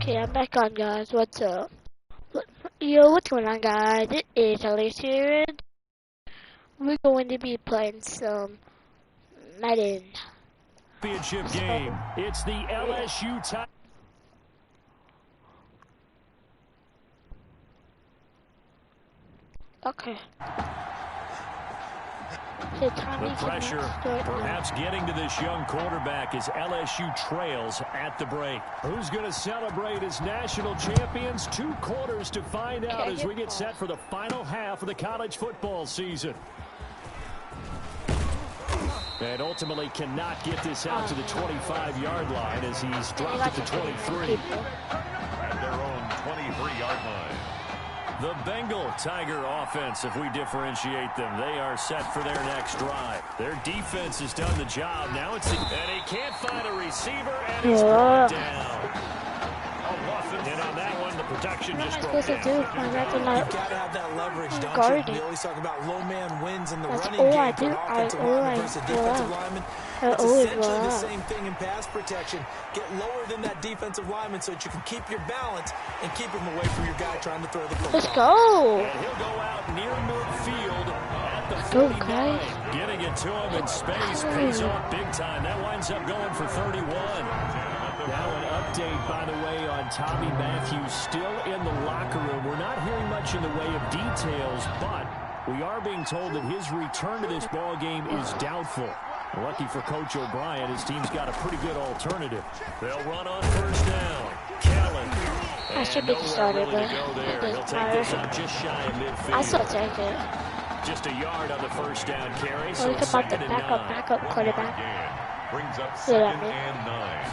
Okay, I'm back on, guys. What's up? Yo, what's going on, guys? It is Elise here. We're going to be playing some Madden. Championship game. It's the LSU time. Okay. The pressure perhaps getting to this young quarterback as LSU trails at the break. Who's going to celebrate as national champions? 2 quarters to find out as we get set for the final half of the college football season. And ultimately cannot get this out to the 25-yard line as he's dropped at the 23. At their own 23-yard line. The Bengal Tiger offense, if we differentiate them, they are set for their next drive. Their defense has done the job. Now it's and he can't find a receiver, and he's brought down. And on that one, the protection just broke down. You've got to have that leverage, don't you? We always talk about low man wins in the running all game I do. for offensive lineman versus defensive lineman. It's essentially the same thing in pass protection. Get lower than that defensive lineman so that you can keep your balance and keep him away from your guy trying to throw the football. Let's go. And he'll go out near midfield at the 49. Getting it to him in space pays off big time. That winds up going for 31. Now an update, by the way, on Tommy Matthews still in the locker room. We're not hearing much in the way of details, but we are being told that his return to this ball game is doubtful. Lucky for Coach O'Brien, his team's got a pretty good alternative. They'll run on first down. Kellen. I should be started, but he'll take this on just shy of midfield. I still take it. Just a yard on the first down carry. So it's about the backup quarterback. Brings up 2nd and 9.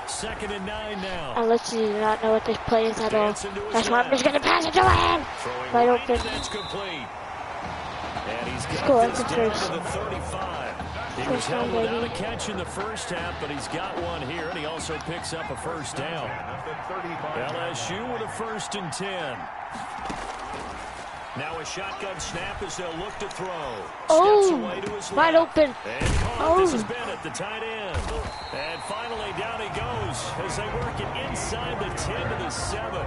2nd and 9 now. Unless you do not know what this play is at all. That's why I'm just going to pass it to him. Right open. That's complete. And he's got Score this down to the 35. He was held without a catch in the first half, but he's got one here, and he also picks up a first down. LSU with a 1st and 10. Now a shotgun snap as they'll look to throw. Wide open. And this is Bennett, the tight end. And finally down he goes as they work it inside the 10 to the 7.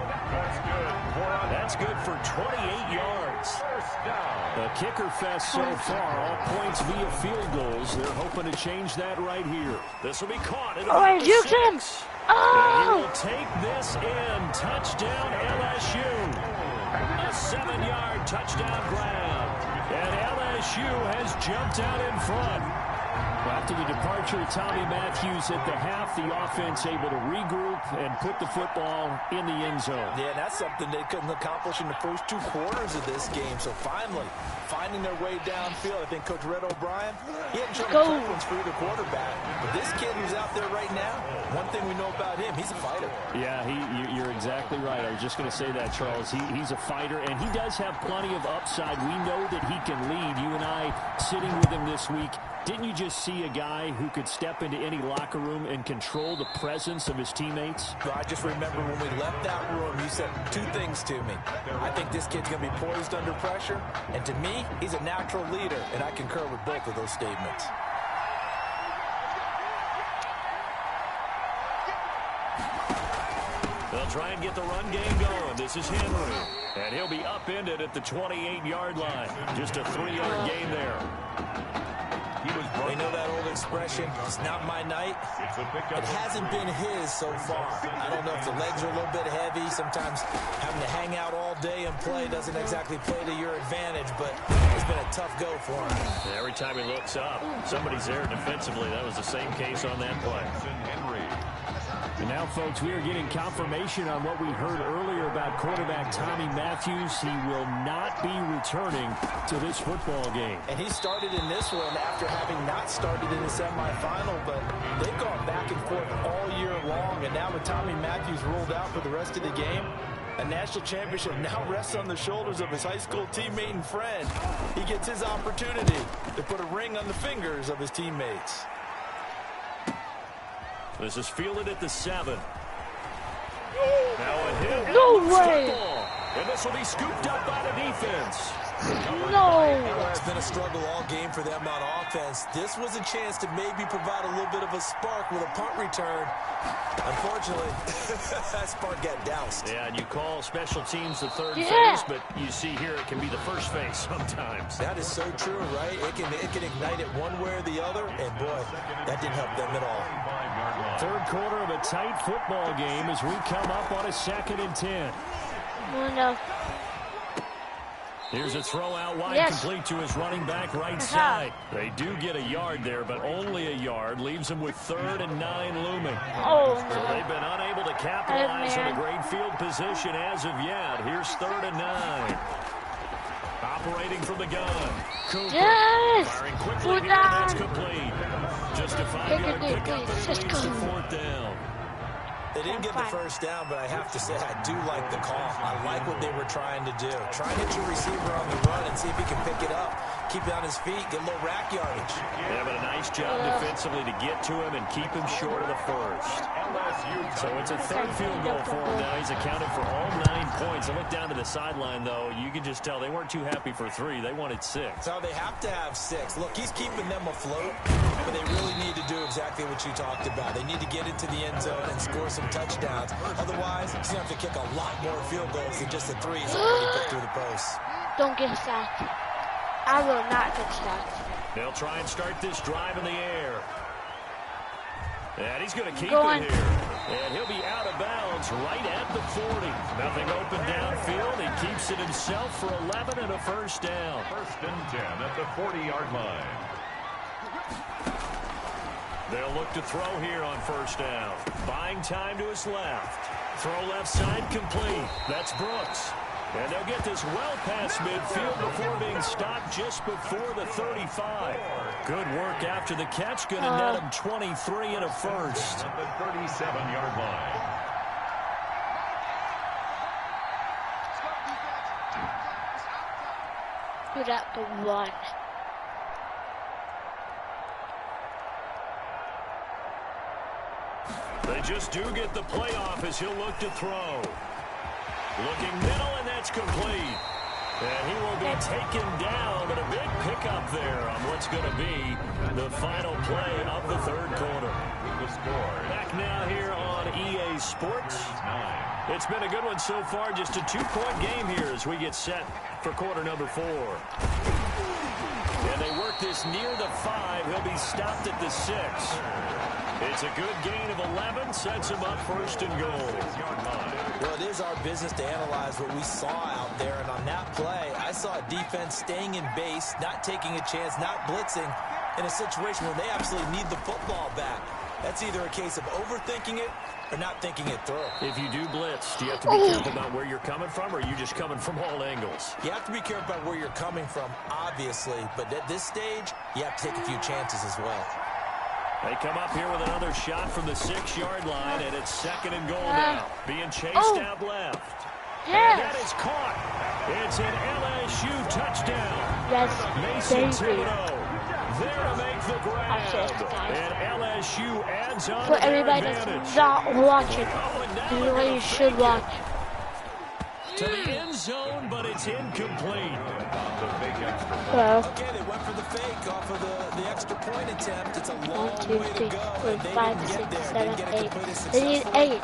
That's good for 28 yards. A kicker fest so far, all points via field goals. They're hoping to change that right here. This will be caught. He juked him. And he will take this in. Touchdown LSU. A 7-yard touchdown grab. And LSU has jumped out in front. After the departure of Tommy Matthews at the half, the offense able to regroup and put the football in the end zone. Yeah, that's something they couldn't accomplish in the first 2 quarters of this game. So finally, finding their way downfield. I think Coach Red O'Brien, he hadn't shown a preference for either quarterback. But this kid who's out there right now, one thing we know about him, he's a fighter. Yeah, you're exactly right. I was just going to say that, Charles. He's a fighter, and he does have plenty of upside. We know that he can lead. You and I sitting with him this week. Didn't you just see a guy who could step into any locker room and control the presence of his teammates? Well, I just remember when we left that room, you said 2 things to me. I think this kid's going to be poised under pressure, and to me, he's a natural leader, and I concur with both of those statements. They'll try and get the run game going. This is Henry, and he'll be upended at the 28-yard line. Just a 3-yard gain there. They know that old expression, it's not my night. It hasn't been his so far. I don't know if the legs are a little bit heavy. Sometimes having to hang out all day and play doesn't exactly play to your advantage, but it's been a tough go for him. Every time he looks up, somebody's there defensively. That was the same case on that play. And now, folks, we are getting confirmation on what we heard earlier about quarterback Tommy Matthews. He will not be returning to this football game. And he started in this one after having not started in the semifinal, but they've gone back and forth all year long. And now with Tommy Matthews ruled out for the rest of the game, a national championship now rests on the shoulders of his high school teammate and friend. He gets his opportunity to put a ring on the fingers of his teammates. This is fielded at the 7. Now a hit. No way. And this will be scooped up by the defense. No. It's been a struggle all game for them on offense. This was a chance to maybe provide a little bit of a spark with a punt return. Unfortunately, that spark got doused. Yeah, and you call special teams the third phase, but you see here it can be the first phase sometimes. That is so true, right? It can ignite it one way or the other, and boy, that didn't help them at all. Third quarter of a tight football game as we come up on a 2nd and 10. Oh, no. Here's a throw out wide, complete to his running back right side. They do get a yard there, but only a yard. Leaves them with 3rd and 9 looming. Oh, no. So they've been unable to capitalize on a great field position as of yet. Here's 3rd and 9. Operating from the gun. Cooper firing quickly here, and that's complete. Just a 5-yard pickup, but it leads to 4th down. They didn't get the first down, but I have to say I do like the call. I like what they were trying to do. Try and hit your receiver on the run and see if he can pick it up. Keep it on his feet, get a little rack yardage. Yeah, but a nice job defensively to get to him and keep him short of the first. So it's a 3rd field goal for him now. He's accounted for all 9 points. I look down to the sideline, though. You can just tell they weren't too happy for 3. They wanted 6. So they have to have 6. Look, he's keeping them afloat, but they really need to do exactly what you talked about. They need to get into the end zone and score some touchdowns. Otherwise, he's going to have to kick a lot more field goals than just the 3 he's already put through the post. Don't get sacked. I will not get sacked. They'll try and start this drive in the air. And he's going to keep it here. And he'll be out of bounds right at the 40. Nothing open downfield. He keeps it himself for 11 and a first down. 1st and 10 at the 40-yard line. They'll look to throw here on 1st down. Buying time to his left. Throw left side complete. That's Brooks. And they'll get this well past midfield before being stopped just before the 35. Good work after the catch. Going to net him 23 and a first. At the 37-yard line. Good at the 1. They just do get the playoff as he'll look to throw. Looking middle, and that's complete. And he will be taken down, but a big pickup there on what's going to be the final play of the 3rd quarter. Back now here on EA Sports. It's been a good one so far, just a 2-point game here as we get set for quarter number 4. And they work this near the 5. He'll be stopped at the 6. It's a good gain of 11, sets him up 1st and goal. Well, it is our business to analyze what we saw out there, and on that play, I saw a defense staying in base, not taking a chance, not blitzing, in a situation where they absolutely need the football back. That's either a case of overthinking it or not thinking it through. If you do blitz, do you have to be careful about where you're coming from, or are you just coming from all angles? You have to be careful about where you're coming from, obviously, but at this stage, you have to take a few chances as well. They come up here with another shot from the 6-yard line, and it's 2nd and goal now. Being chased out left. And that is caught. It's an LSU touchdown. Yes, Mason Thibodeau there to make the grab. And LSU adds on for to their everybody advantage. that's not watching, this is what you should watch. To the end zone, but it's incomplete. Okay, they went for the fake off of the extra point attempt. It's a long 1, 2, way 3, to go. 4, 5, 6, 7, 8. They need 8.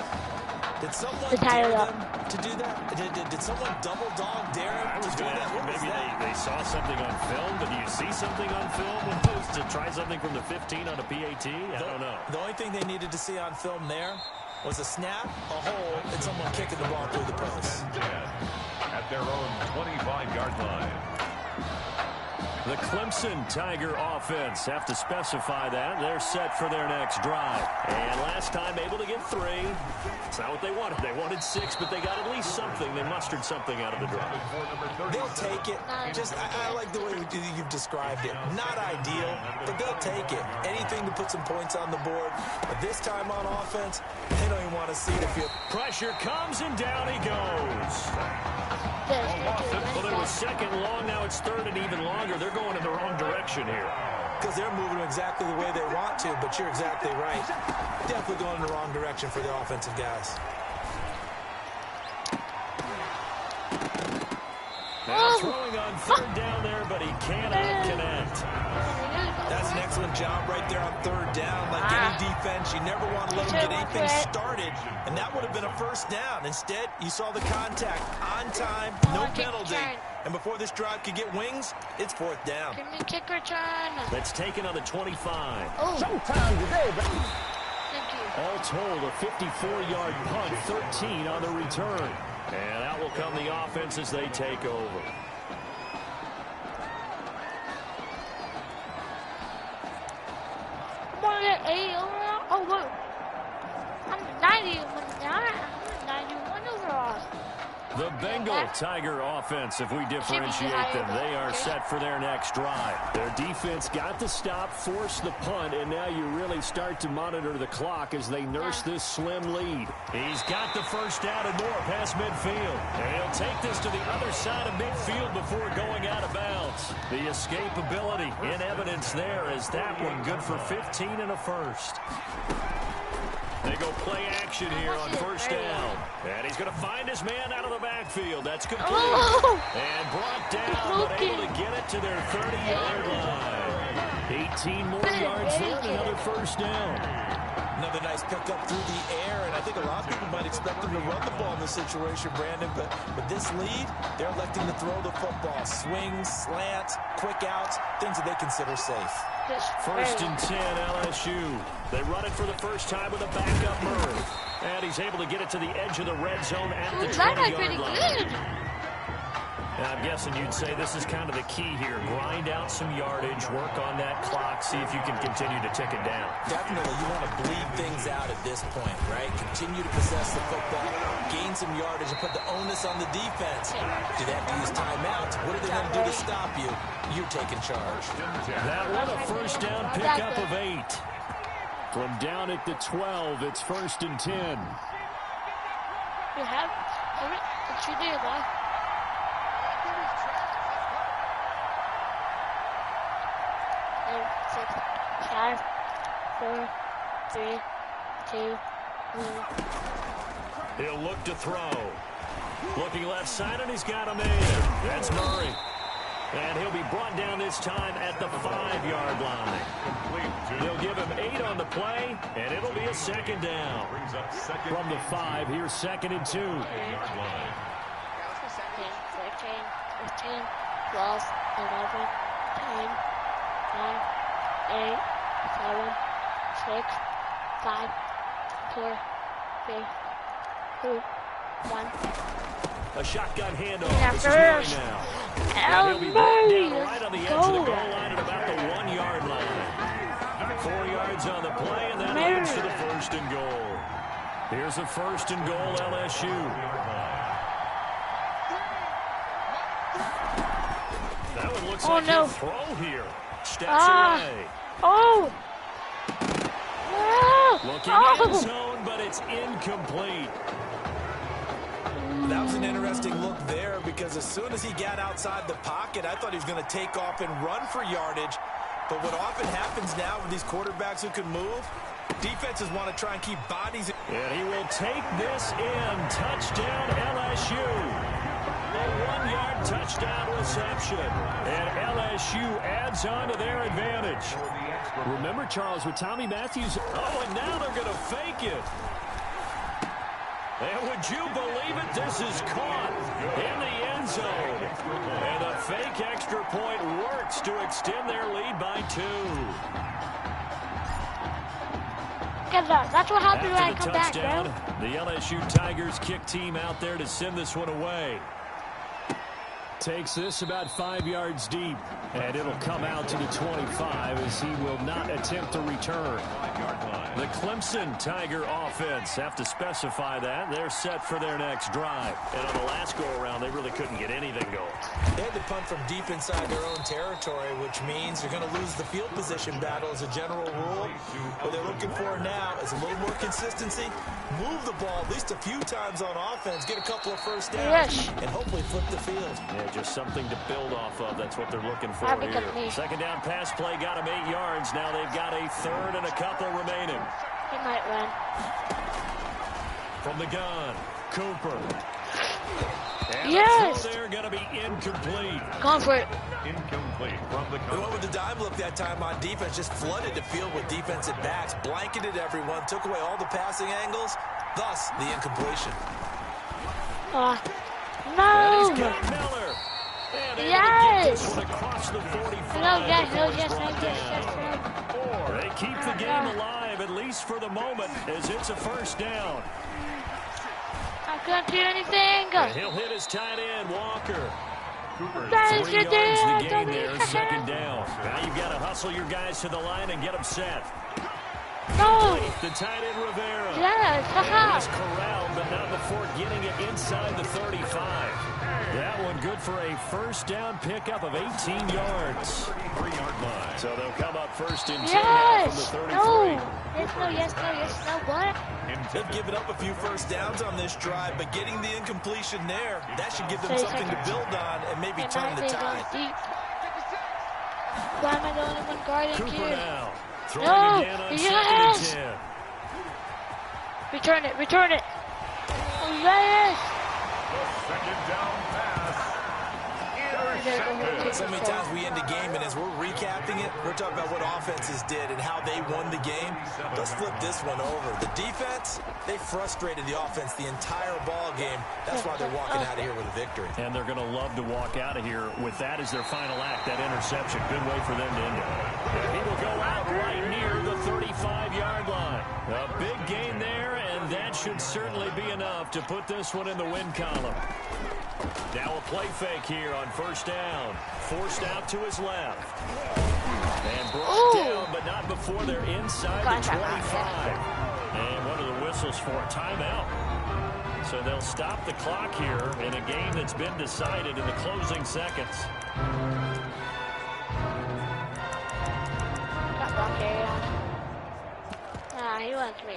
Did someone to tie it dare up. them to do that? Did someone double dog dare him I to was do going to that? ask, What was maybe that? they saw something on film, but do you see something on film when opposed to try something from the 15 on a PAT? I don't know. The only thing they needed to see on film there was a snap, a hole, and someone kicking the ball through the post. At their own 25-yard line. The Clemson Tiger offense have to specify that. They're set for their next drive. And last time able to get 3. It's not what they wanted. They wanted 6, but they got at least something. They mustered something out of the drive. They'll take it. I like the way you've described it. Not ideal, but they'll take it. Anything to put some points on the board. But this time on offense, they don't even want to see the field. Pressure comes, and down he goes. Well, it was 2nd long. Now it's 3rd and even longer. They're going in the wrong direction here. Because they're moving exactly the way they want to, but you're exactly right. Definitely going in the wrong direction for the offensive guys. Now throwing on third down there, but he cannot connect. That's an excellent job right there on third down. Like any defense, you never want to let them get anything started, and that would have been a first down. Instead, you saw the contact on time, no penalty. And before this drive could get wings, it's fourth down. Give me kick return. That's taken on the 25. Oh. Showtime today, baby. Thank you. All told, a 54-yard punt, 13 on the return. And out will come the offense as they take over. Come on, get 8 overall. Oh, look. I'm 90. I'm 91 overall. The Bengal Tiger offense, if we differentiate them, they are set for their next drive. Their defense got the stop, forced the punt, and now you really start to monitor the clock as they nurse this slim lead. He's got the first down and more past midfield. And he'll take this to the other side of midfield before going out of bounds. The escapability in evidence there as that one good for 15 and a first. They go play action here on first down. And he's going to find his man out of the backfield. That's complete. And brought down, but able to get it to their 30-yard line. 18 more yards there and another first down. Another nice pickup through the air, and I think a lot of people might expect them to run the ball in this situation, Brandon, but with this lead, they're electing to throw the football. Swings, slants, quick outs, things that they consider safe. First and 10, LSU. They run it for the first time with a backup Murray. And he's able to get it to the edge of the red zone at the 20-yard line. And I'm guessing you'd say this is kind of the key here. Grind out some yardage, work on that clock, see if you can continue to tick it down. Definitely, you want to bleed things out at this point, right? Continue to possess the football, gain some yardage, and put the onus on the defense. Do they have to use timeouts? What are they going to do to stop you? You're taking charge. That one a first down pickup of 8. From down at the 12, it's first and 10. You have it should be a 6, 5, 4, 3, 2, 1. He'll look to throw. Looking left side, and he's got him in. That's Murray. And he'll be brought down this time at the 5-yard line. They'll give him 8 on the play, and it'll be a second down. From the 5, here's second and 2. 10, 13, 15, 12, 11, 10, 9, 8, 7, 6, 5, 4, 3, 2, 1. A shotgun handoff. Yeah, this is Murray now. And he'll be brought down right on the edge of the goal line at about the 1-yard line. 4 yards on the play, and that leads to the first and goal. Here's a first and goal, LSU. That one looks like a throw here. Steps away. Looking in zone, but it's incomplete. That was an interesting look there because as soon as he got outside the pocket, I thought he was going to take off and run for yardage. But what often happens now with these quarterbacks who can move, defenses want to try and keep bodies. And he will take this in. Touchdown, LSU. A 1-yard touchdown reception. And LSU adds on to their advantage. Remember, Charles, with Tommy Matthews. Oh, and now they're going to fake it. And would you believe it? This is caught in the end zone. And the fake extra point works to extend their lead by 2. That's what happens when I come touchdown, back, bro. the LSU Tigers kick team out there to send this one away. Takes this about 5 yards deep, and it'll come out to the 25 as he will not attempt to return. The Clemson Tiger offense have to specify that. They're set for their next drive. And on the last go-around, they really couldn't get anything going. They had to punt from deep inside their own territory, which means they're going to lose the field position battle as a general rule. What they're looking for now is a little more consistency, move the ball at least a few times on offense, get a couple of first downs, and hopefully flip the field. Yeah, just something to build off of. That's what they're looking for here. Second down pass play got them 8 yards. Now they've got a third and a couple remaining. He might run. From the gun, Cooper. And Yes! the throw there going to be incomplete. Going for it. Incomplete from the They went with the dime look that time on defense, just flooded the field with defensive backs, blanketed everyone, took away all the passing angles, thus the incompletion. And No! he's got Miller. And able to get Yes! this one across the 45. No, yes, before no, it's yes, no, brought yes, down. yes, They keep the game alive, at least for the moment, as it's a first down. I can't do anything. And he'll hit his tight end, Walker. That is 3 your yards dad. the gain there, second down. Now you've got to hustle your guys to the line and get them set. No! The tight end, Rivera. Yes, And haha. he's corralled, but not before getting it inside the 35. That one good for a first down pickup of 18 yards. 3-yard line. So they'll come up first and 10 now Yes! from the 33. No! Yes, no, yes, no, yes, no, what? They've given up a few first downs on this drive, but getting the incompletion there, that should give them 30 something to seconds. build on and maybe And turn now the they go tide. deep. Why am I the only one guarding Cooper here? now. Throwing No! again on Yes! second and 10. Return it, return it. Oh, yes! Second down pass. Intercepted. So many times we end the game, and as we're recapping it, we're talking about what offenses did and how they won the game. Let's flip this one over. The defense, they frustrated the offense the entire ball game. That's why they're walking out of here with a victory. And they're going to love to walk out of here with that as their final act, that interception. Good way for them to end it. And he will go out right near the 35-yard line. A big gain there, and that should certainly be enough to put this one in the win column. Now a play fake here on first down. Forced out to his left. And brought down, but not before they're inside the 25. And one of the whistles for a timeout. So they'll stop the clock here in a game that's been decided in the closing seconds. Got blocked area. Ah, he wants me.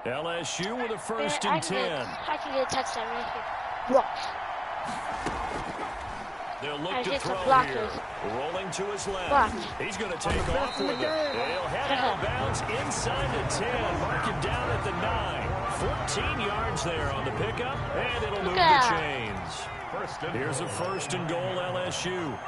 LSU with a first and 10. I can get a touchdown right here. Watch. They'll look I to hit some throw blockers. here. Rolling to his left. Watch. He's going to take off with it. He'll head out of bounds inside the 10. Mark him down at the 9. 14 yards there on the pickup, and it'll move the chains. Here's a first and goal, LSU.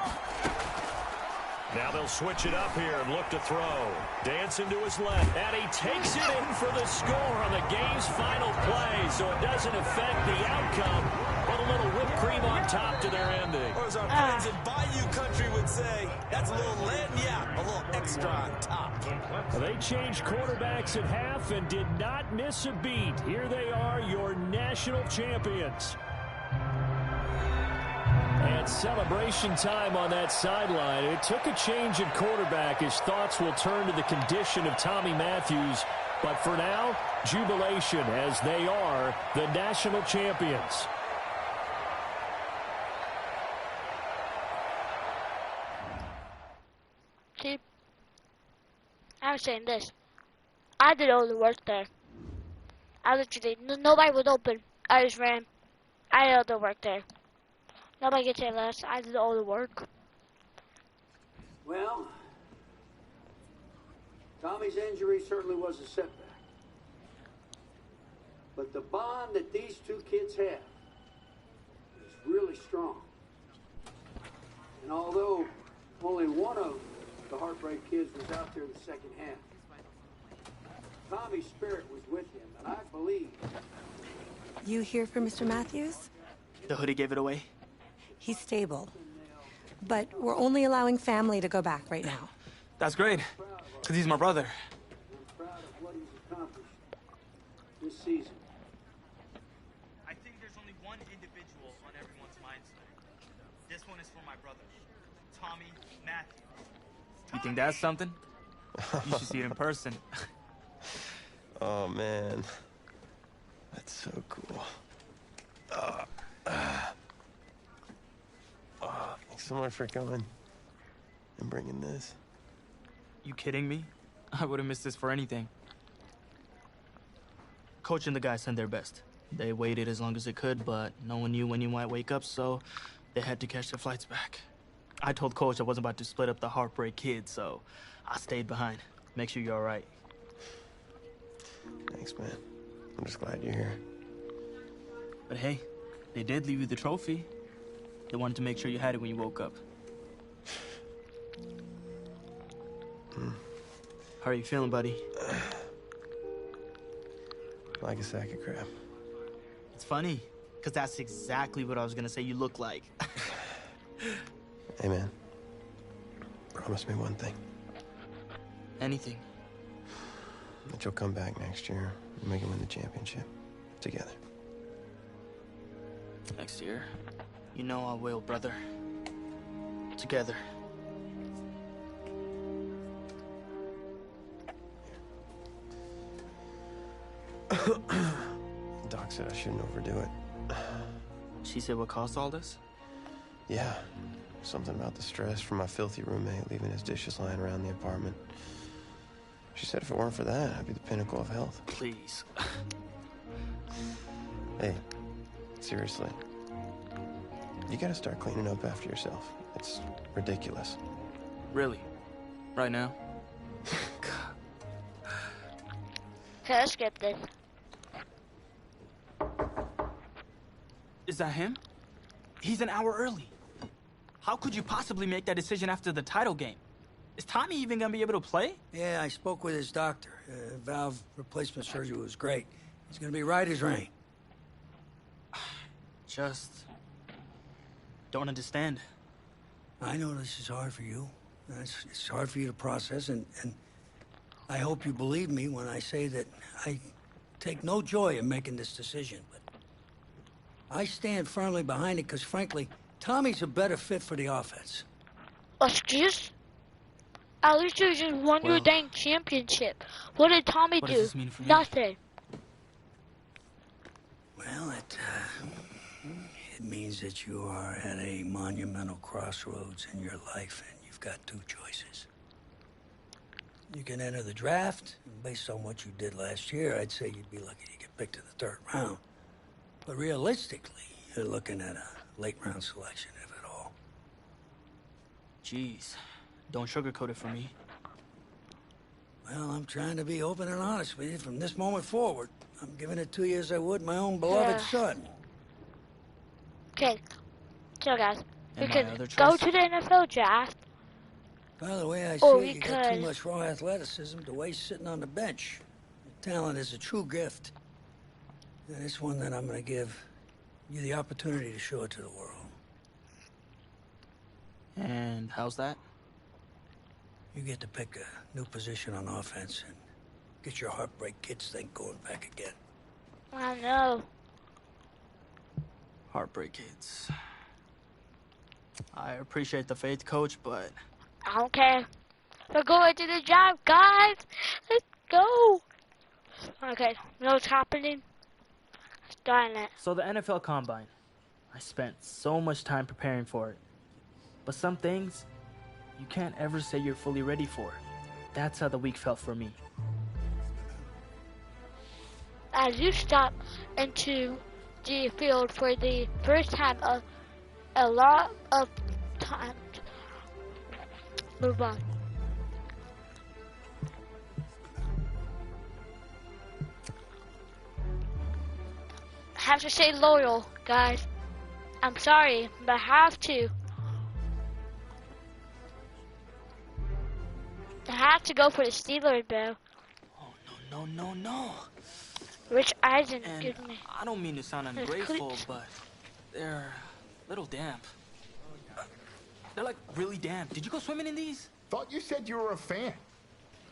Now they'll switch it up here and look to throw. Dancing to his left, and he takes it in for the score on the game's final play, so it doesn't affect the outcome, but a little whipped cream on top to their ending. Or as our friends in Bayou Country would say, that's a little lagniappe, a little extra on top. They changed quarterbacks at half and did not miss a beat. Here they are, your national champions. And celebration time on that sideline. It took a change in quarterback. His thoughts will turn to the condition of Tommy Matthews. But for now, jubilation as they are the national champions. See, I'm saying this. I did all the work there. I literally, nobody was open. I just ran. I did all the work there. Nobody gets any less. I did all the work. Well, Tommy's injury certainly was a setback. But the bond that these two kids have is really strong. And although only one of the Heartbreak Kids was out there in the second half, Tommy's spirit was with him, and I believe... You here for Mr. Matthews? The hoodie gave it away. He's stable. But we're only allowing family to go back right now. That's great, because he's my brother. I'm proud of what he's accomplished this season. I think there's only one individual on everyone's mind tonight. This one is for my brother, Tommy Matthews. You think that's something? You should see it in person. Oh, man. That's so cool. Thanks so much for coming and bringing this. You kidding me? I wouldn't miss this for anything. Coach and the guys sent their best. They waited as long as they could, but no one knew when you might wake up, so they had to catch their flights back. I told Coach I wasn't about to split up the Heartbreak Kids, so I stayed behind. Make sure you're all right. Thanks, man. I'm just glad you're here. But hey, they did leave you the trophy. They wanted to make sure you had it when you woke up. How are you feeling, buddy? Like a sack of crap. It's funny, because that's exactly what I was going to say you look like. Hey, man. Promise me one thing. Anything. That you'll come back next year and make it win the championship. Together. Next year? You know I will, brother. Together. Doc said I shouldn't overdo it. She said what caused all this? Yeah. Something about the stress from my filthy roommate leaving his dishes lying around the apartment. She said if it weren't for that, I'd be the pinnacle of health. Please. Hey, seriously. You gotta start cleaning up after yourself. It's ridiculous. Really? Right now? Okay, let's skip this. Is that him? He's an hour early. How could you possibly make that decision after the title game? Is Tommy even gonna be able to play? Yeah, I spoke with his doctor. Valve replacement surgery was great. He's gonna be right as rain. Just don't understand. I know this is hard for you. It's hard for you to process, and I hope you believe me when I say that I take no joy in making this decision, but I stand firmly behind it because, frankly, Tommy's a better fit for the offense. Excuse? At least you just won your dang championship. What did Tommy What do? does this mean for me? Nothing. Well, it means that you are at a monumental crossroads in your life, and you've got two choices. You can enter the draft, and based on what you did last year, I'd say you'd be lucky to get picked in the 3rd round. But realistically, you're looking at a late-round selection, if at all. Jeez, don't sugarcoat it for me. Well, I'm trying to be open and honest with you from this moment forward. I'm giving it to you as I would my own beloved son. Okay, so guys, we And my can other go choice? to the NFL draft. Well, the way I Or see we it, you got too could- much raw athleticism to waste sitting on the bench. Your talent is a true gift. And it's one that I'm going to give you the opportunity to show it to the world. And how's that? You get to pick a new position on offense and get your Heartbreak Kids thing going back again. I know. Heartbreak Kids. I appreciate the faith, Coach, but I don't care. We're going to the draft, guys. Let's go. Okay, you know what's happening? Starting it. so the NFL Combine. I spent so much time preparing for it. But some things you can't ever say you're fully ready for. That's how the week felt for me. As you step into the field for the first time of a lot of time. Move on. I have to stay loyal, guys. I'm sorry, but I have to. I have to go for the Steelers, bro. Oh, no. Rich Eisen, And give me. I don't mean to sound ungrateful, but they're a little damp. They're like really damp. Did you go swimming in these? Thought you said you were a fan.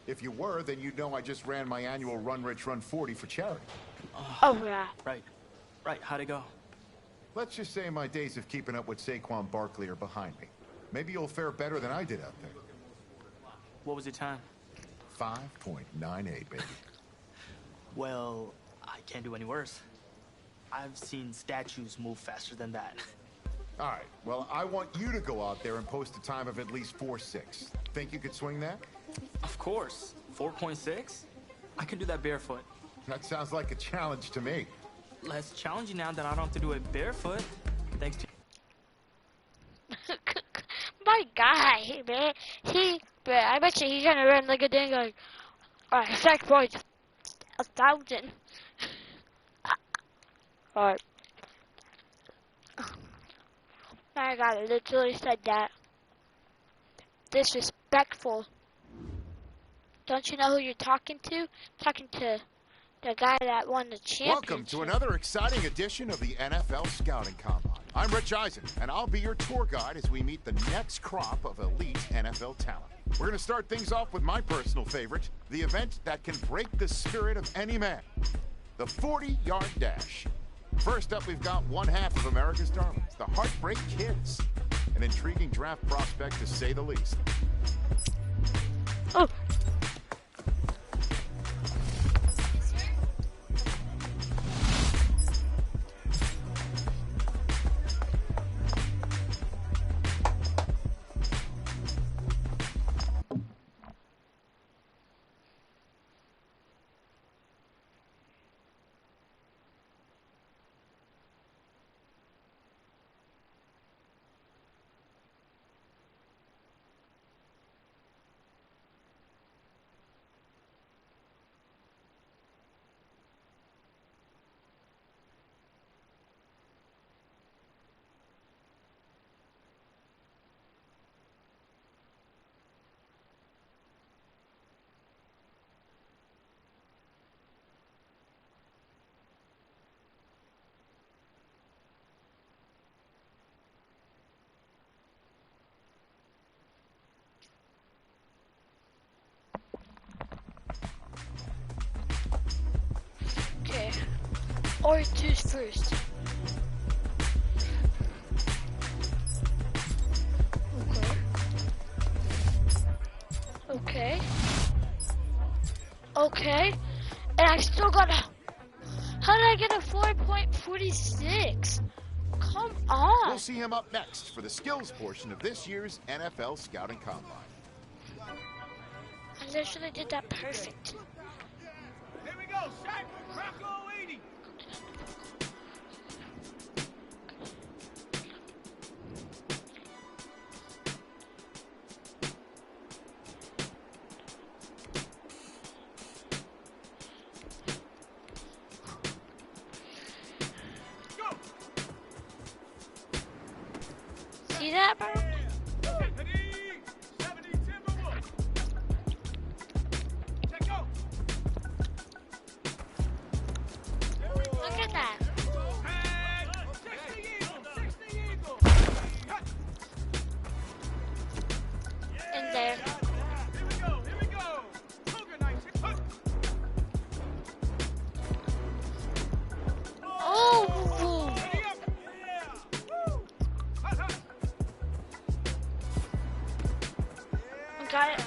If you were, then you'd know I just ran my annual Run Rich Run 40 for charity. Oh, yeah. Right, how'd it go? Let's just say my days of keeping up with Saquon Barkley are behind me. Maybe you'll fare better than I did out there. What was your time? 5.98, baby. Well, I can't do any worse. I've seen statues move faster than that. All right, well, I want you to go out there and post a time of at least 4.6. Think you could swing that? Of course. 4.6? I can do that barefoot. That sounds like a challenge to me. Less challenging now that I don't have to do it barefoot. Thanks to My guy, man. I bet you he's gonna run like a dang like, alright, strike points. 1,000. Alright. My God, I literally said that. Disrespectful. Don't you know who you're talking to? Talking to the guy that won the championship. Welcome to another exciting edition of the NFL Scouting Combine. I'm Rich Eisen, and I'll be your tour guide as we meet the next crop of elite NFL talent. We're going to start things off with my personal favorite, the event that can break the spirit of any man, the 40-yard dash. First up, we've got one half of America's darlings, the Heartbreak Kids. An intriguing draft prospect, to say the least. Oh. Okay. Or choose first. Okay. Okay. And I still got a... How did I get a 4.46? Come on. We'll see him up next for the skills portion of this year's NFL Scouting Combine. I literally did that perfect. Here we go, Shaq. Rocco 80. See that, bro? Look at that. In there. Oh! Got it.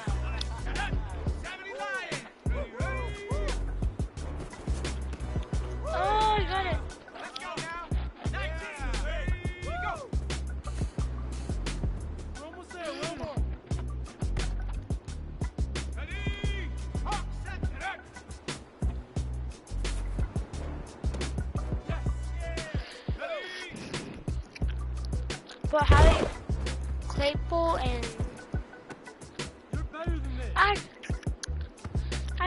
Oh, I got it. But how did Claypool and I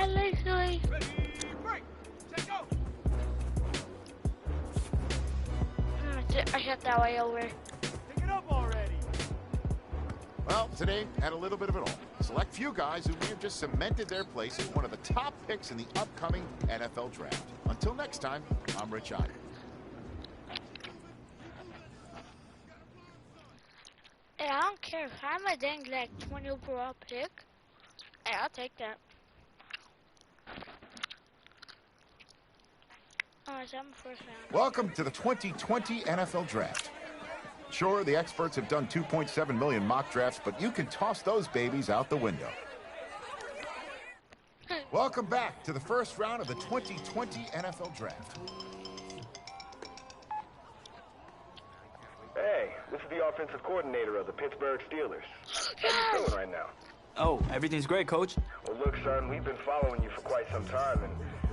literally I shot that way over. Pick it up already. Well, today had a little bit of it all. Select few guys who may have just cemented their place as one of the top picks in the upcoming NFL draft. Until next time, I'm Rich Eisen. Hey, I don't care if I'm a dang like 20 overall pick. Hey, I'll take that. Oh, so I'm first round. Welcome to the 2020 NFL Draft. Sure, the experts have done 2.7 million mock drafts, but you can toss those babies out the window. Welcome back to the first round of the 2020 NFL Draft. Hey, this is the offensive coordinator of the Pittsburgh Steelers. How you feeling right now? Oh, everything's great, Coach. Well, look, son, we've been following you for quite some time, and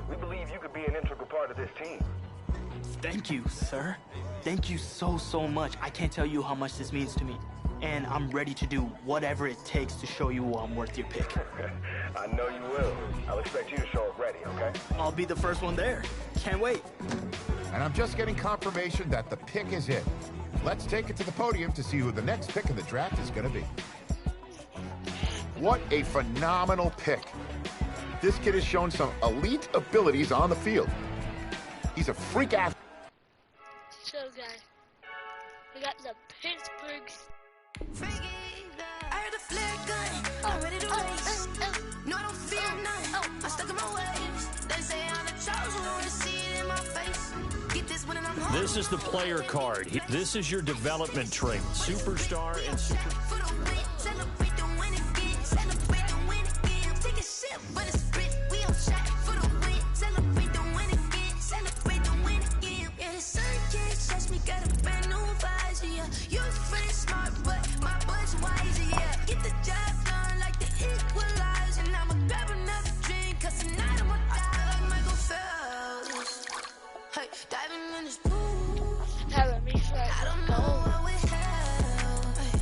we believe you could be an integral part of this team. Thank you, sir. Thank you so much. I can't tell you how much this means to me. And I'm ready to do whatever it takes to show you I'm worth your pick. I know you will. I'll expect you to show up ready, okay? I'll be the first one there. Can't wait. And I'm just getting confirmation that the pick is in. Let's take it to the podium to see who the next pick in the draft is going to be. What a phenomenal pick. This kid has shown some elite abilities on the field. He's a freak athlete. So, guys, we got the Pittsburgh. I heard a flare gun. I'm ready to race. No, I don't fear none. I'm stuck in my ways. They say I'm the chosen one to see it in my face. Get this when I'm home. This is the player card. This is your development trait. Superstar and super. Celebrate the win again. Celebrate the win again. Take a sip, but it's split. We on shot for the win. Celebrate the win again. Celebrate the win again. Yeah, the sun can't touch me. Got a brand new visor. Yeah, you're pretty smart, but my butt's wiser. Yeah, get the job done like the equalizer. Now I'ma grab another drink, 'cause tonight I'ma die like Michael Phelps. Hey, diving in this pool. I don't know what we have. Hey,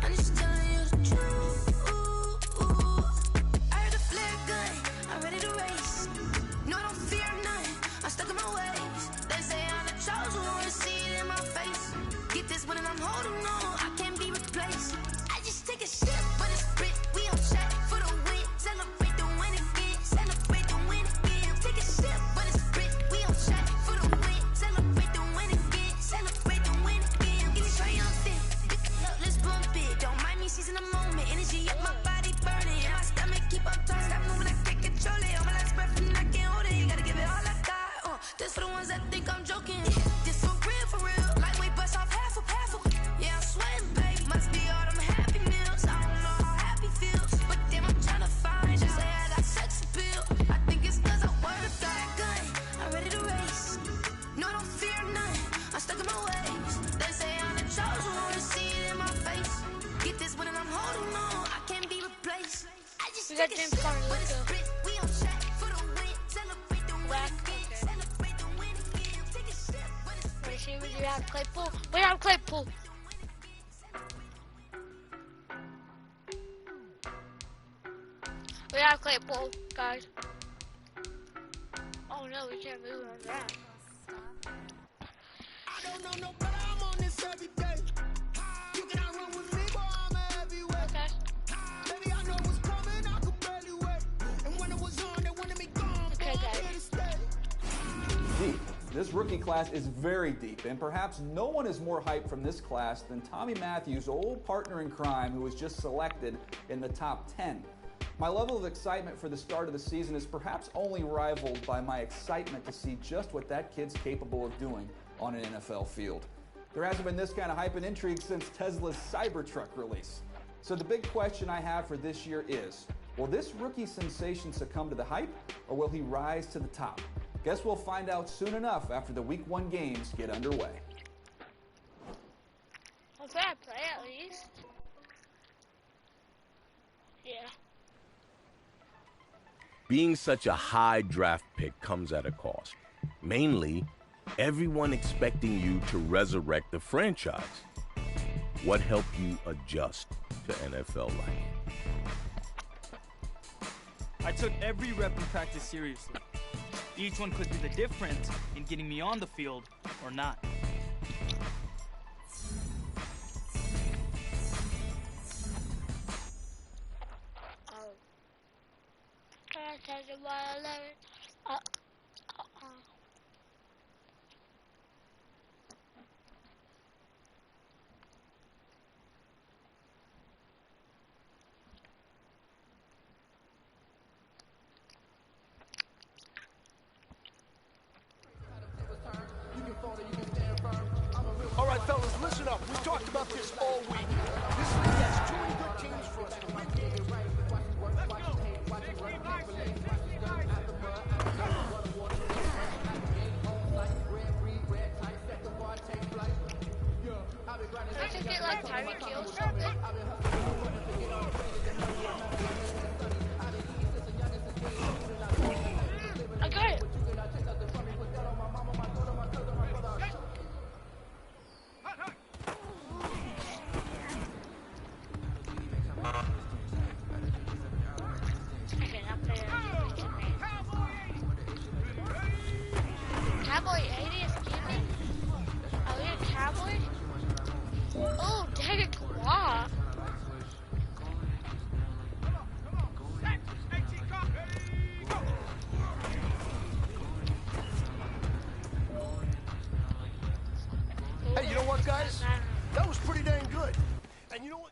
I'm just telling you the truth. I heard a flare gun. I'm ready to race. No, I don't fear none. I'm stuck in my ways. They say I'm the chosen one to see it in my face. Get this when I'm holding on. I can't be replaced. I just take a sip, but it's split. We on shot for the win. Celebrate the win again. Celebrate the win again. Take a sip, but it's split. We on shot for the win. Celebrate the win again. Celebrate the win again. Get it triumphant. Let's bump it. Don't mind me seizing the moment. Energy up my body burning. And my stomach keep on turning. Stop moving, I can't control it. On my last breath and I can't hold it. You gotta give it all I got. This for the ones that think I'm joking. This for real, for real. Lightweight bust off half of. Yeah, I'm sweating, babe. Must be all them happy meals. I don't know how happy feels. But damn, I'm trying to find. She say I got sex appeal. I think it's 'cause I wear a flat gun. I'm ready to race. No, I don't fear none. I'm stuck in my ways. They say I'm the chosen one to see it in my face. Get this when I'm holding on. I can't be replaced. I just got James Conner. Let's go. We on shot for the win. Celebrate the win again. Celebrate the win again. Take a sip, but it's Let's see, we have Claypool. We have Claypool. We have Claypool, guys. Oh no, we can't move on that. I don't know no better, I'm on this every day. You cannot run with me, boy, I'm a heavyweight. Okay. Baby, I know what's coming, I could barely wait. And when it was on, they wanted me gone, Okay, boy, I'm guys. here to stay. Deep. This rookie class is very deep, and perhaps no one is more hyped from this class than Tommy Matthews' old partner in crime, who was just selected in the top 10. My level of excitement for the start of the season is perhaps only rivaled by my excitement to see just what that kid's capable of doing on an NFL field. There hasn't been this kind of hype and intrigue since Tesla's Cybertruck release. So the big question I have for this year is, will this rookie sensation succumb to the hype, or will he rise to the top? Guess we'll find out soon enough after the Week 1 games get underway. Well, fair play at least. Yeah. Being such a high draft pick comes at a cost. Mainly, everyone expecting you to resurrect the franchise. What helped you adjust to NFL life? I took every rep in practice seriously. Each one could be the difference in getting me on the field or not. All right, fellas, listen up. We talked about this all week. This league has too many good teams for us to win. I should get like Tyreek Hill or something. I got it. Okay, not fair. Cowboy 80, excuse me? Are we a cowboy? guys? That was pretty dang good. And you know what?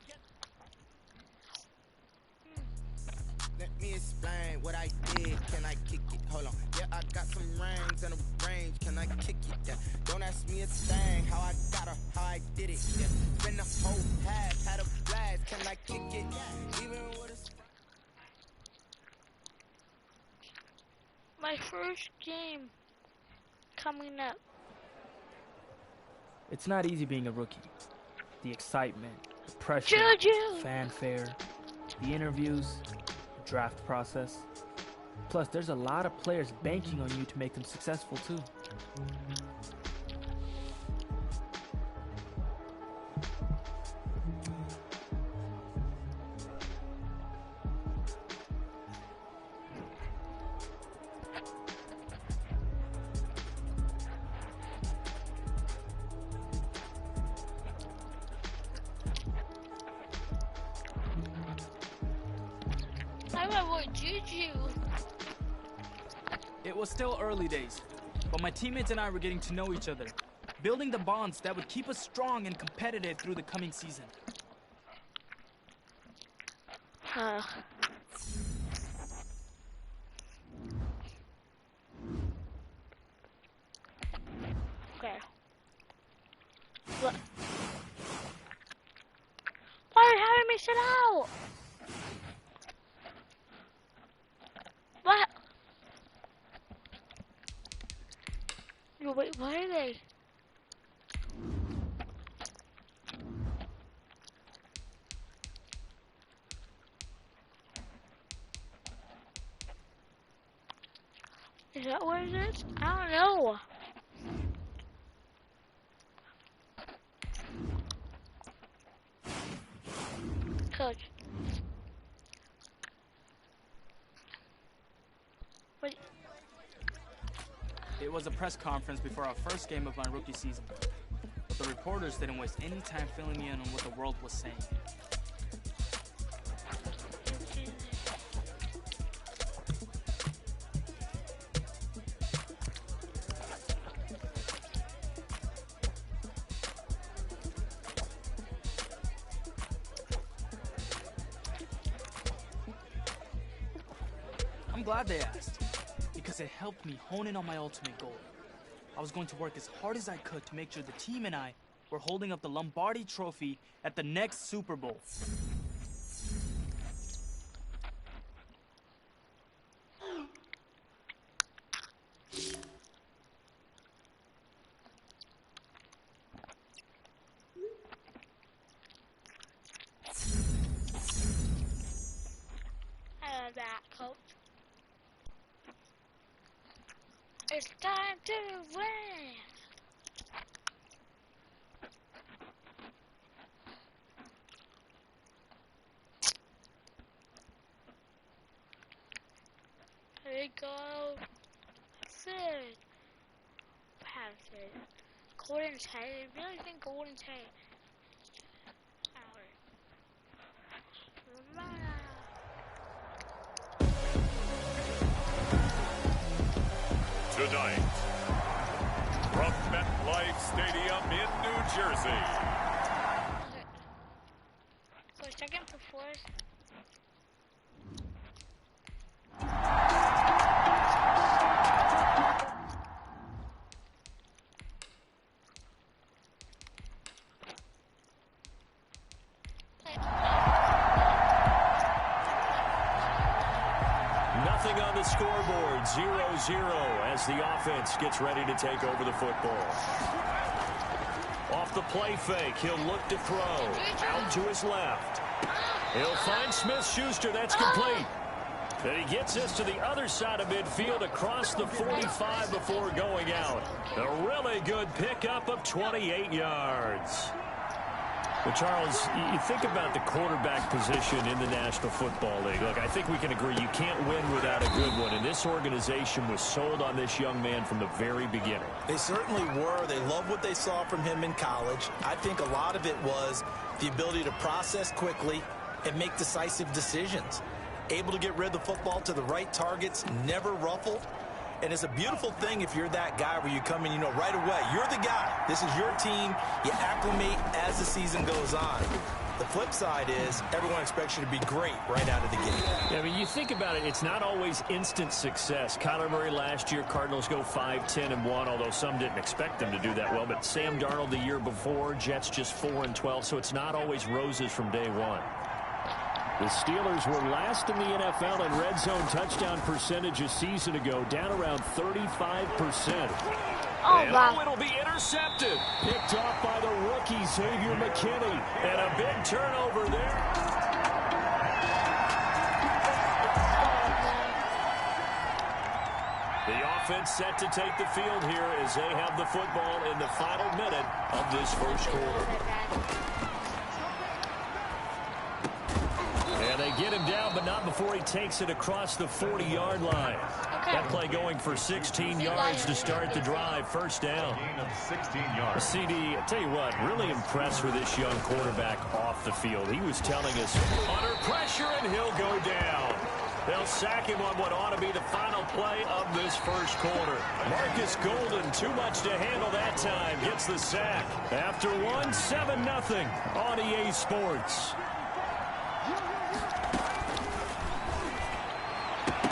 Let me explain what I did. Can I kick it? Hold on. Yeah, I got some rings and a range. Can I kick it? Yeah. Don't ask me a thing. How I got her, how I did it. Yeah. Spend the whole half, had a blast. Can I kick it? Even with a... My first game coming up. It's not easy being a rookie. The excitement, the pressure, Juju! fanfare, the interviews, the draft process. Plus, there's a lot of players banking on you to make them successful too. I went with Juju. It was still early days, but my teammates and I were getting to know each other, building the bonds that would keep us strong and competitive through the coming season. Okay. What? Why are you having me sit out? What? No, wait, what are they? Is that what it is? I don't know. Coach. What? It was a press conference before our first game of my rookie season. But the reporters didn't waste any time filling me in on what the world was saying. I'm glad they asked, because it helped me hone in on my ultimate goal. I was going to work as hard as I could to make sure the team and I were holding up the Lombardi Trophy at the next Super Bowl. That, coach. It's time to win. Here we go. Sid. Pass it. Gordon's head. I really think Gordon's head. Tonight, from MetLife Stadium in New Jersey. Okay. For second for fourth. Nothing on the scoreboard, 0-0 as the offense gets ready to take over the football. Off the play fake, he'll look to throw. Out to his left. He'll find Smith-Schuster, that's complete. Then he gets this to the other side of midfield across the 45 before going out. A really good pickup of 28 yards. Well, Charles, you think about the quarterback position in the National Football League. Look, I think we can agree you can't win without a good one, and this organization was sold on this young man from the very beginning. They certainly were. They loved what they saw from him in college. I think a lot of it was the ability to process quickly and make decisive decisions. Able to get rid of the football to the right targets, never ruffled. And it's a beautiful thing if you're that guy where you come in, you know, right away. You're the guy. This is your team. You acclimate as the season goes on. The flip side is everyone expects you to be great right out of the gate. Yeah, I mean, you think about it, it's not always instant success. Kyler Murray last year, Cardinals go 5-10-1, although some didn't expect them to do that well. But Sam Darnold the year before, Jets just 4-12, so it's not always roses from day one. The Steelers were last in the NFL in red zone touchdown percentage a season ago, down around 35%. Oh, wow. It'll be intercepted. Picked off by the rookie, Xavier McKinney. And a big turnover there. The offense set to take the field here as they have the football in the final minute of this first quarter. And they get him down, but not before he takes it across the 40-yard line. That play going for 16 yards to start the drive. First down. 16 yards. CD, I tell you what, really impressed with this young quarterback off the field. He was telling us, under pressure, and he'll go down. They'll sack him on what ought to be the final play of this first quarter. Marcus Golden, too much to handle that time, gets the sack. After one, 7-0 on EA Sports.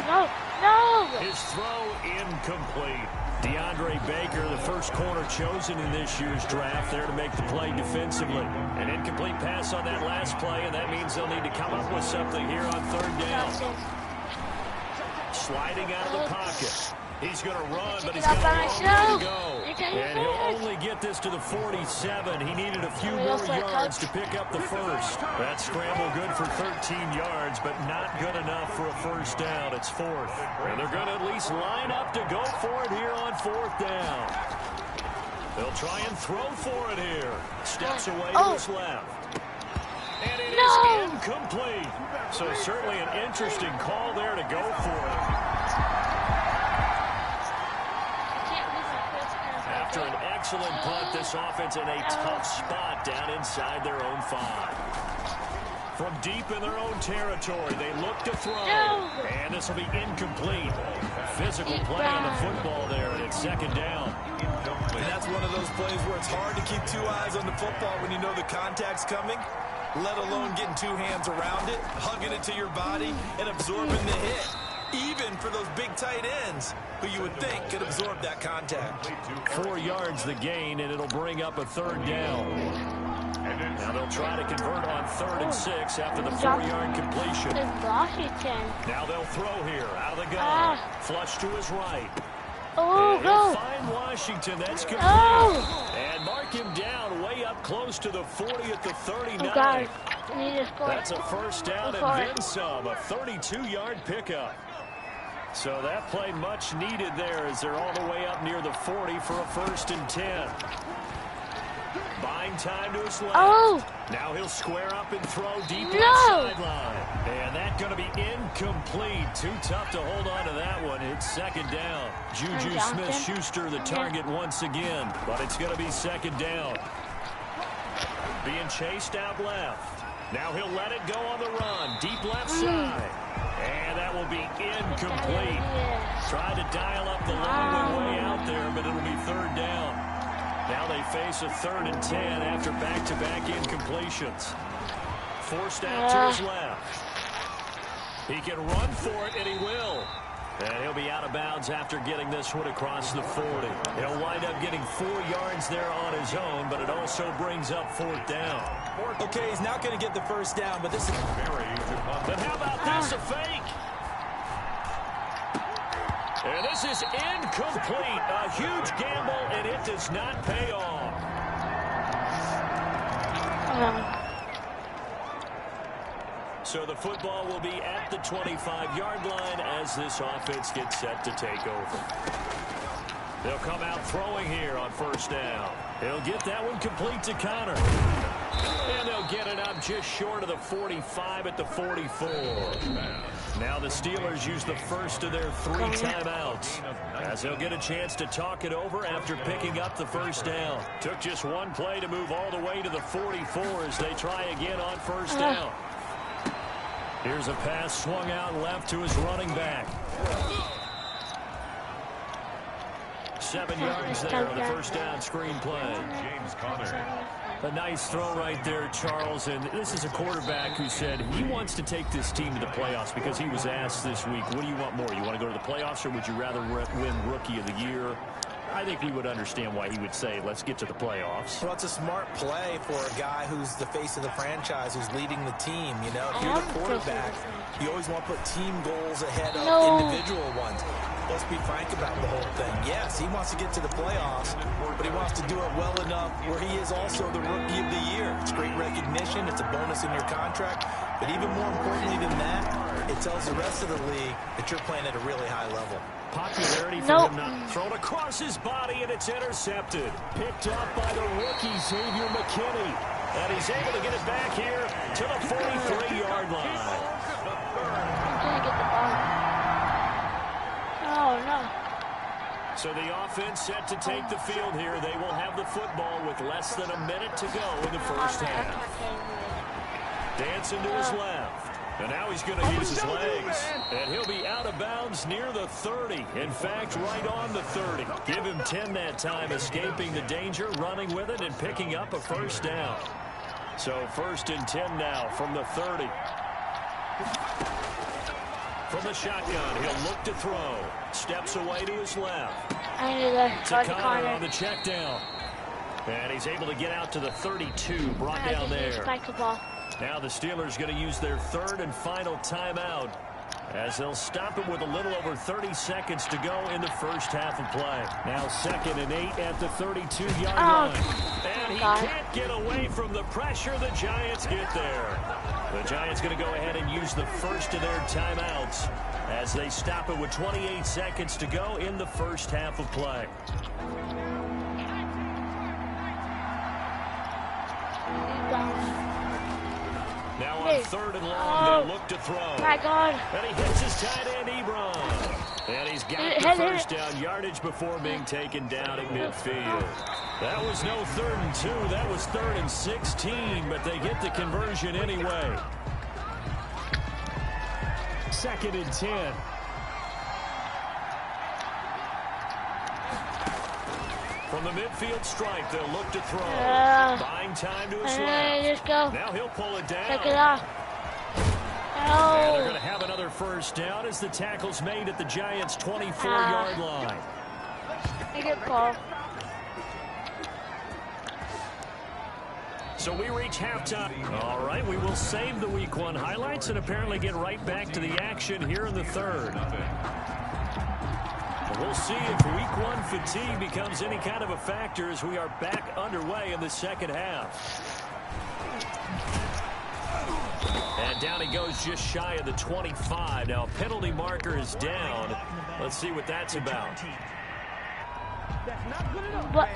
No, no! His throw incomplete. DeAndre Baker, the first corner chosen in this year's draft, there to make the play defensively. An incomplete pass on that last play, and that means they'll need to come up with something here on third down. Sliding out of the pocket. He's going to run, but he's got a long way to go. And he'll only get this to the 47. He needed a few more yards to pick up the first. That scramble good for 13 yards, but not good enough for a first down. It's fourth. And they're going to at least line up to go for it here on fourth down. They'll try and throw for it here. Steps away to his left. And it is incomplete. So certainly an interesting call there to go for it. After an excellent punt, this offense in a tough spot down inside their own 5. From deep in their own territory, they look to throw. And this will be incomplete. Physical play on the football there, and it's second down. And that's one of those plays where it's hard to keep two eyes on the football when you know the contact's coming, let alone getting two hands around it, hugging it to your body, and absorbing the hit. Even for those big tight ends who you would think could absorb that contact. 4 yards the gain, and it'll bring up a third down. Now they'll try to convert on 3rd and 6 after the 4-yard completion. Now they'll throw here out of the gun. Flush to his right. Oh, go. Find Washington. That's complete. And mark him down way up close to the 40 at the 39. That's a first down and then some. A 32-yard pickup. So that play much needed there as they're all the way up near the 40 for a 1st and 10. Buying time to his left. Now he'll square up and throw deep left sideline. And that's going to be incomplete. Too tough to hold on to that one. It's second down. Juju Smith-Schuster the target once again. But it's going to be second down. Being chased out left. Now he'll let it go on the run. Deep left side. And that will be incomplete. Tried to dial up the long way out there, but it'll be third down. Now they face a 3rd and 10 after back-to-back incompletions. Forced out to his left. He can run for it, and he will. And he'll be out of bounds after getting this one across the 40. He'll wind up getting 4 yards there on his own, but it also brings up 4th down. Okay, he's not going to get the first down, but this is very easy. But how about this, a fake? And this is incomplete. A huge gamble, and it does not pay off. So the football will be at the 25-yard line as this offense gets set to take over. They'll come out throwing here on first down. He'll get that one complete to Connor. And they'll get it up just short of the 45 at the 44. Now the Steelers use the first of their 3 timeouts as they'll get a chance to talk it over after picking up the first down. Took just one play to move all the way to the 44 as they try again on first down. Here's a pass swung out left to his running back. 7 yards there on the first down screen play. James Conner. A nice throw right there, Charles. And this is a quarterback who said he wants to take this team to the playoffs because he was asked this week, what do you want more? You want to go to the playoffs or would you rather win Rookie of the Year? I think we would understand why he would say, let's get to the playoffs. Well, it's a smart play for a guy who's the face of the franchise, who's leading the team. You know, if you're the quarterback, you always want to put team goals ahead of individual ones. Let's be frank about the whole thing. Yes, he wants to get to the playoffs, but he wants to do it well enough where he is also the Rookie of the Year. It's great recognition. It's a bonus in your contract. But even more importantly than that, it tells the rest of the league that you're playing at a really high level. Popularity for him not thrown across his body, and it's intercepted. Picked up by the rookie, Xavier McKinney. And he's able to get it back here to the 43-yard line. Gonna get the ball. Oh, no. So the offense set to take the field here. They will have the football with less than a minute to go in the first half. Dancing to his left. And now he's going to use his legs. And he'll be out of bounds near the 30. In fact, right on the 30. Give him 10 that time, escaping the danger, running with it, and picking up a first down. So 1st and 10 now from the 30. From the shotgun, he'll look to throw. Steps away to his left. To Connor on the check down. And he's able to get out to the 32, brought down there. Now the Steelers going to use their 3rd and final timeout as they'll stop it with a little over 30 seconds to go in the first half of play. Now 2nd and 8 at the 32-yard line. And he can't get away from the pressure. The Giants get there. The Giants going to go ahead and use the first of their timeouts as they stop it with 28 seconds to go in the first half of play. Now on 3rd and long, they look to throw. My God. And he hits his tight end, Ebron. And he's got the first down yardage before being taken down at midfield. That was no 3rd and 2. That was 3rd and 16, but they get the conversion anyway. 2nd and 10. From the midfield stripe, they'll look to throw. Buying time to his left. Now he'll pull it down. Take it off. And they're going to have another first down as the tackle's made at the Giants' 24-yard line. Good ball. So we reach halftime. All right, we will save the Week 1 highlights and apparently get right back to the action here in the 3rd. We'll see if Week 1 fatigue becomes any kind of a factor as we are back underway in the second half. And down he goes just shy of the 25. Now, penalty marker is down. Let's see what that's about. But,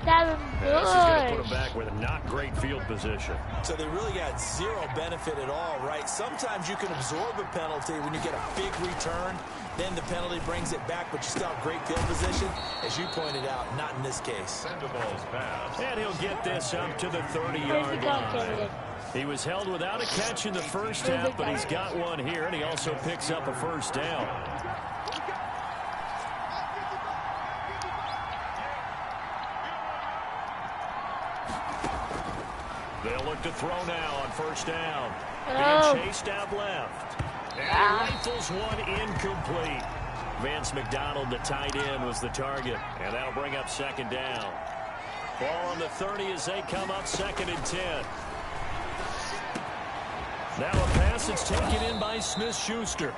This is going to put him back with a not great field position. So they really got zero benefit at all, right? Sometimes you can absorb a penalty when you get a big return. Then the penalty brings it back, but you still have great field position. As you pointed out, not in this case. And he'll get this up to the 30-yard line. He was held without a catch in the first half, but he's got one here, and he also picks up a first down. They'll look to throw now on first down. Being chased out left. And he rifles one incomplete. Vance McDonald, the tight end, was the target. And that'll bring up 2nd down. Ball on the 30 as they come up 2nd and 10. Now a pass that's taken in by Smith-Schuster.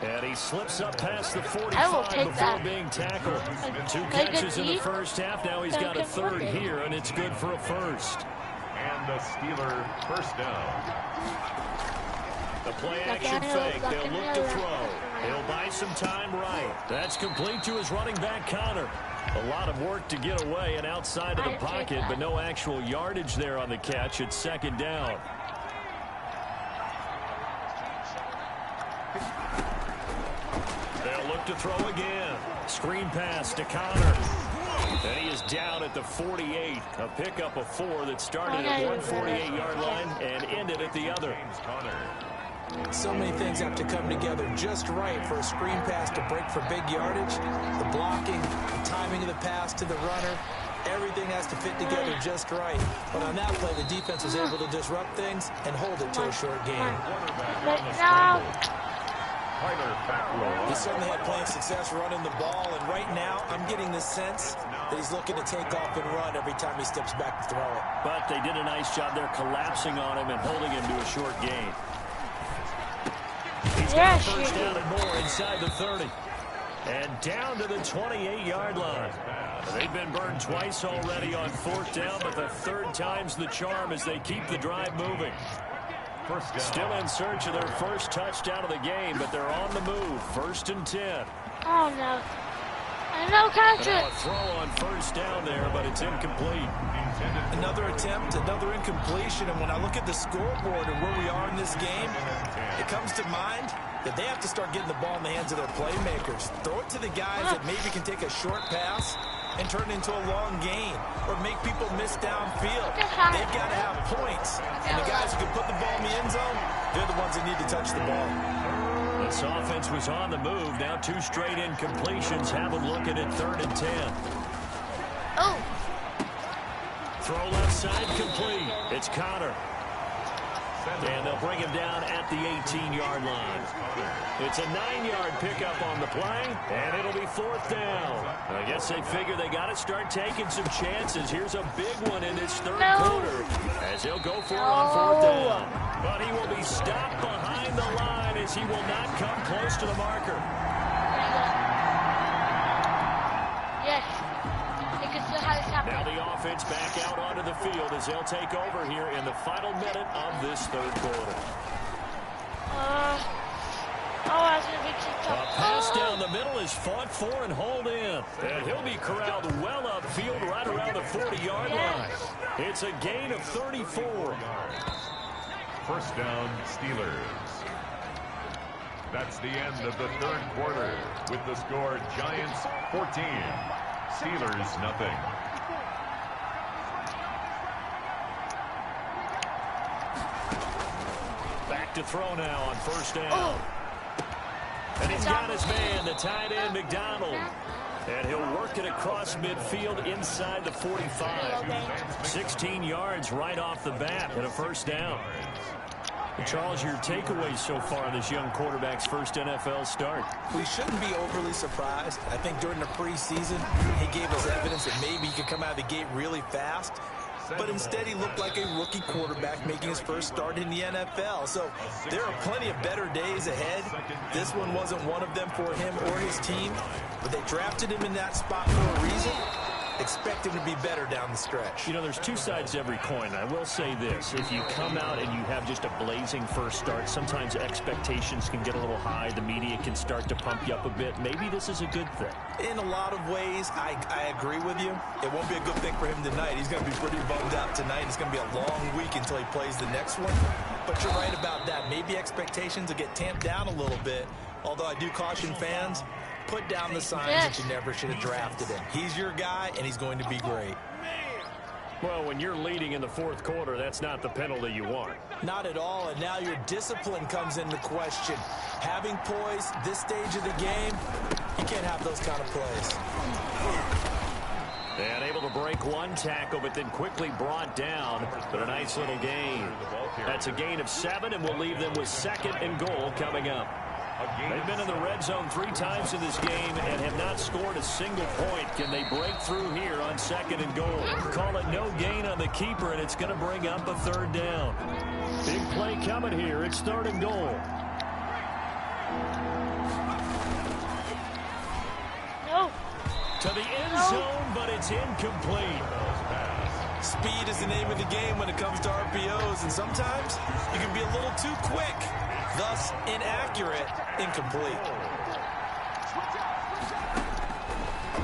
And he slips up past the 45 before being tackled. 2 catches in the first half. Now he's got a 3rd here, and it's good for a first. And the Steeler first down. The play-action fake. They'll look to throw. He'll buy some time right. That's complete to his running back, Connor. A lot of work to get away and outside of the pocket, but no actual yardage there on the catch. It's 2nd down. They'll look to throw again. Screen pass to Connor. And he is down at the 48. A pickup of 4 that started at one 48-yard line and ended at the other. So many things have to come together just right for a screen pass to break for big yardage. The blocking, the timing of the pass to the runner, everything has to fit together just right. But on that play, the defense was able to disrupt things and hold it to a short game. He certainly had plenty of success running the ball, and right now I'm getting the sense that he's looking to take off and run every time he steps back to throw it. But they did a nice job there collapsing on him and holding him to a short gain. He's got a first down and more inside the 30. And down to the 28-yard line. They've been burned twice already on fourth down, but the third time's the charm as they keep the drive moving. Still in search of their first touchdown of the game, but they're on the move. 1st and 10. Oh, no. No catch it. A throw on first down there, but it's incomplete. Another attempt, another incompletion, and when I look at the scoreboard and where we are in this game, it comes to mind that they have to start getting the ball in the hands of their playmakers. Throw it to the guys that maybe can take a short pass and turn it into a long gain or make people miss downfield. They've got to have points, and the guys who can put the ball in the end zone, they're the ones that need to touch the ball. This offense was on the move. Now 2 straight incompletions have them looking at 3rd and 10. Oh. Throw left side complete. It's Connor. And they'll bring him down at the 18-yard line. It's a 9-yard pickup on the play, and it'll be 4th down. I guess they figure they got to start taking some chances. Here's a big one in this third quarter as he'll go for it on 4th down. But he will be stopped behind the line as he will not come close to the marker. Yes. You can still have this happen. Now the offense back out onto the field as they'll take over here in the final minute of this third quarter. That's going to be too tough. A pass down the middle is fought for and hauled in. And he'll be corralled well upfield right around the 40-yard line. It's a gain of 34. First down, Steelers. That's the end of the third quarter with the score Giants 14, Steelers nothing. Back to throw now on first down. And he's got his man, the tight end, McDonald. And he'll work it across midfield inside the 45. 16 yards right off the bat and a first down. Charles, your takeaways so far on this young quarterback's first NFL start? We shouldn't be overly surprised. I think during the preseason, he gave us evidence that maybe he could come out of the gate really fast. But instead, he looked like a rookie quarterback making his first start in the NFL. So there are plenty of better days ahead. This one wasn't one of them for him or his team. But they drafted him in that spot for a reason. Expect him to be better down the stretch. You know, there's two sides to every coin. I will say this. If you come out and you have just a blazing first start, sometimes expectations can get a little high. The media can start to pump you up a bit. Maybe this is a good thing. In a lot of ways, I agree with you. It won't be a good thing for him tonight. He's going to be pretty bummed out tonight. It's going to be a long week until he plays the next one. But you're right about that. Maybe expectations will get tamped down a little bit. Although I do caution fans, put down the signs that you never should have drafted him. He's your guy, and he's going to be great. Well, when you're leading in the fourth quarter, that's not the penalty you want. Not at all, and now your discipline comes into question. Having poise this stage of the game, you can't have those kind of plays. And able to break one tackle, but then quickly brought down. But a nice little gain. That's a gain of 7, and we'll leave them with 2nd and goal coming up. They've been in the red zone 3 times in this game and have not scored a single point. Can they break through here on 2nd and goal? Call it no gain on the keeper, and it's going to bring up a 3rd down. Big play coming here. It's 3rd and goal. No. To the end zone, but it's incomplete. Speed is the name of the game when it comes to RPOs, and sometimes you can be a little too quick. Thus, inaccurate, incomplete.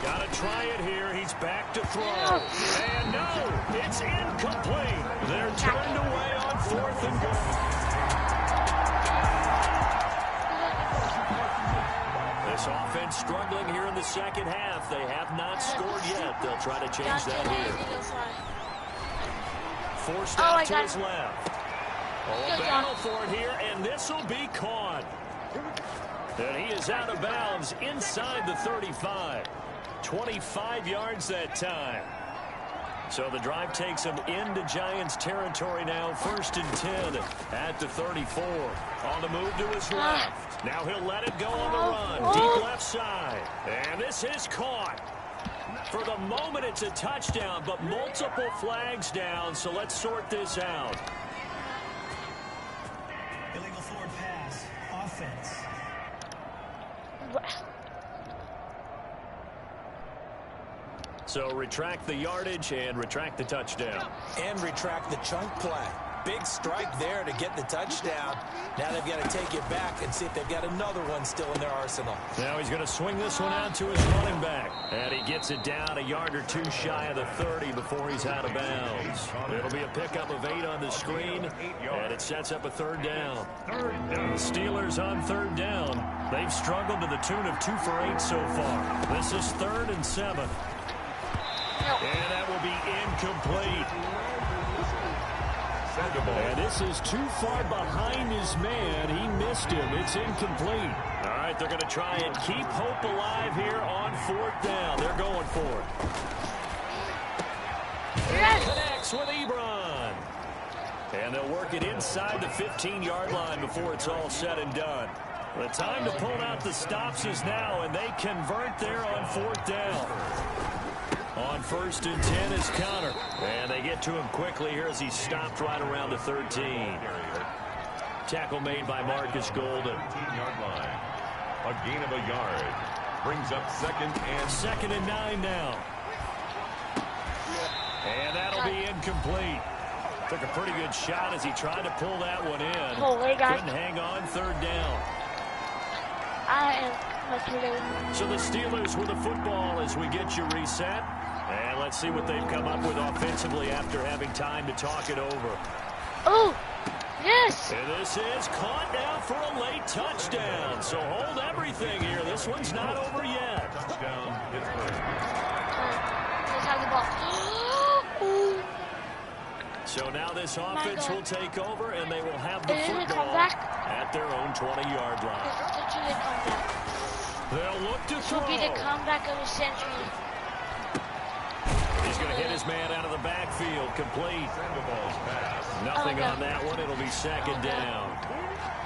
Got to try it here. He's back to throw. And no, it's incomplete. They're turned away on 4th and goal. This offense struggling here in the second half. They have not scored yet. They'll try to change that here. Forced out to his left. Oh, a battle for it here, and this will be caught. And he is out of bounds inside the 35. 25 yards that time. So the drive takes him into Giants territory now. 1st and 10 at the 34. On the move to his left. Now he'll let it go on the run. Deep left side. And this is caught. For the moment, it's a touchdown, but multiple flags down. So let's sort this out. Illegal forward pass. Offense. So retract the yardage and retract the touchdown. And retract the chunk play. Big strike there to get the touchdown. Now they've got to take it back and see if they've got another one still in their arsenal. Now he's going to swing this one out to his running back. And he gets it down a yard or two shy of the 30 before he's out of bounds. It'll be a pickup of 8 on the screen, and it sets up a 3rd down. Steelers on 3rd down. They've struggled to the tune of 2 for 8 so far. This is 3rd and 7. And that will be incomplete. And this is too far behind his man. He missed him. It's incomplete. All right, they're going to try and keep hope alive here on 4th down. They're going for it. Yes. Connects with Ebron. And they'll work it inside the 15-yard line before it's all said and done. The time to pull out the stops is now, and they convert there on 4th down. On 1st and 10 is Connor. And they get to him quickly here as he's stopped right around the 13. Tackle made by Marcus Golden. 15-yard line. A gain of a yard. Brings up 2nd and 9 now. And that'll be incomplete. Took a pretty good shot as he tried to pull that one in. Couldn't hang on 3rd down. So the Steelers with the football as we get you reset. And let's see what they've come up with offensively after having time to talk it over. Oh, yes. And this is caught now for a late touchdown. So hold everything here. This one's not over yet. Touchdown, Pittsburgh. Let's have the ball. So now this offense will take over, and they will have the football at their own 20-yard line. They'll look to throw. This will be the comeback of the century. He's going to hit his man out of the backfield. Complete. Nothing on that one. It'll be 2nd down.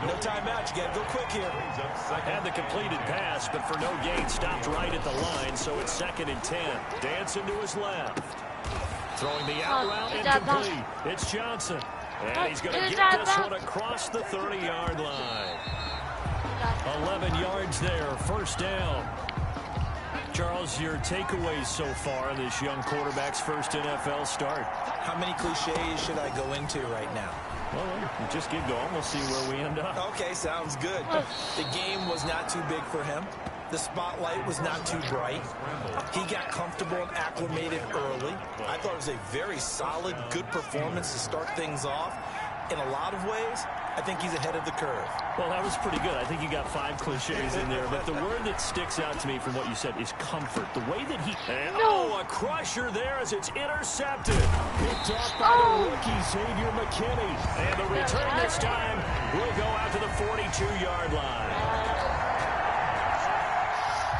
No timeout. You got to go quick here. Had the completed pass, but for no gain, stopped right at the line, so it's 2nd and 10. Dancing to his left. Throwing the out route incomplete. It's Johnson. And he's going to get this one across the 30-yard line. 11 yards there. 1st down. Charles, your takeaways so far in this young quarterback's first NFL start? How many cliches should I go into right now? Well, just get going. We'll see where we end up. Okay, sounds good. The game was not too big for him. The spotlight was not too bright. He got comfortable and acclimated early. I thought it was a very solid, good performance to start things off. In a lot of ways, I think he's ahead of the curve. Well, that was pretty good. I think you got 5 cliches in there. But the word that sticks out to me from what you said is comfort. The way that he... And, a crusher there as it's intercepted. Picked off by the rookie, Xavier McKinney. And the return this time will go out to the 42-yard line.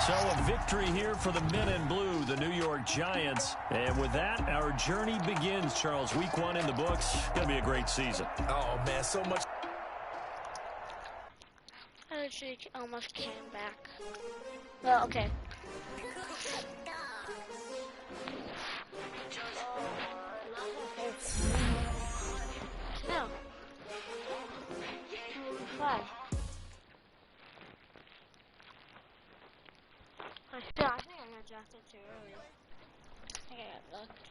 So a victory here for the men in blue, the New York Giants. And with that, our journey begins, Charles. Week 1 in the books. Going to be a great season. Oh, man, so much. I actually almost came back. Well, okay. No. 5. I think I got drafted too early. I think I got lucky.